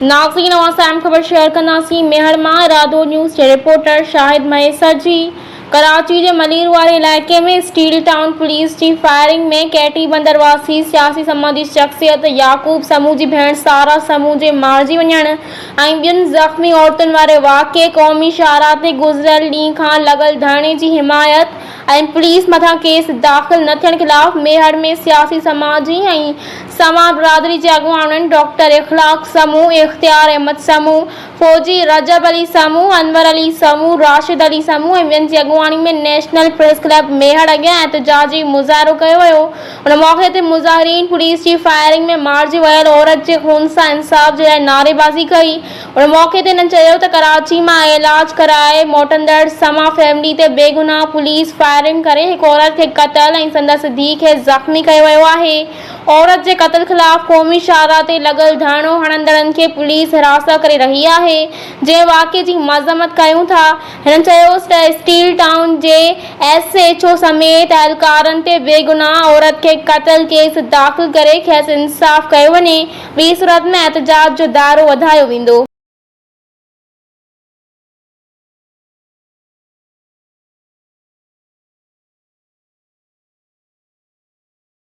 नाज़रीन नवां साइम ख़बर शेयर कंदासीं। मेहर मां इरादो न्यूज़ जे रिपोर्टर शाहिद मैसर जी। कराची जे मलीर वारे इलाइक़े में स्टील टाउन पुलिस जी फायरिंग में कैटी बंदर वासी सियासी समाजी शख़्सियत याकूब समूह जी भेण सारा समूह जे मारिजी वञण ऐं ॿियुनि ज़ख़्मी औरतुनि वारे वाक़िए क़ौमी शाहराह ते गुज़िरियल ॾींहं खां लॻल धरणे जी हिमायत ऐं पुलिस मथां केस दाख़िल न थियण ख़िलाफ़ मेहर में सियासी समाजी ऐं समा बिरादरी जे अॻुवाननि डॉक्टर इख़लाक़ समूह, इख़्तियार अहमद समूह, फौजी रजब अली समूह, अनवर अली समूह, राशिद अली समूह ऐं ॿियनि जी अॻुवानी में नेशनल प्रेस क्लब मेहर अॻियां एहतजाजी मुज़ाहिरो कयो वियो। उन मौक़े ते मुज़ाहिरीन पुलिस जी फायरिंग में मारिजी वियल औरत जे खून सां इंसाफ़ जे लाइ नारेबाज़ी कई। उन मौक़े ते हिननि चयो त कराची मां इलाज कराए मोटंदड़ समा फैमिली ते बेगुनाह पुलिस फायरिंग करे हिकु औरत खे क़तल ऐं संदसि धीउ खे ज़ख़्मी कयो वियो आहे। औरत जे क़त्ल ख़िलाफ़ क़ौमी शाहराह ते लॻल धरणो हणंदड़नि खे पुलिस हिरासत करे रही आहे, जंहिं वाक़िए जी मज़म्मत कयूं था। हिननि चयो त स्टील टाउन जे SHO समेत अहलकारनि ते बेगुनाह औरत खे क़त्ल केस दाख़िल करे खेसि इंसाफ़ कयो वञे। ॿी सूरत में एहतजाज जो दायरो वधायो वेंदो।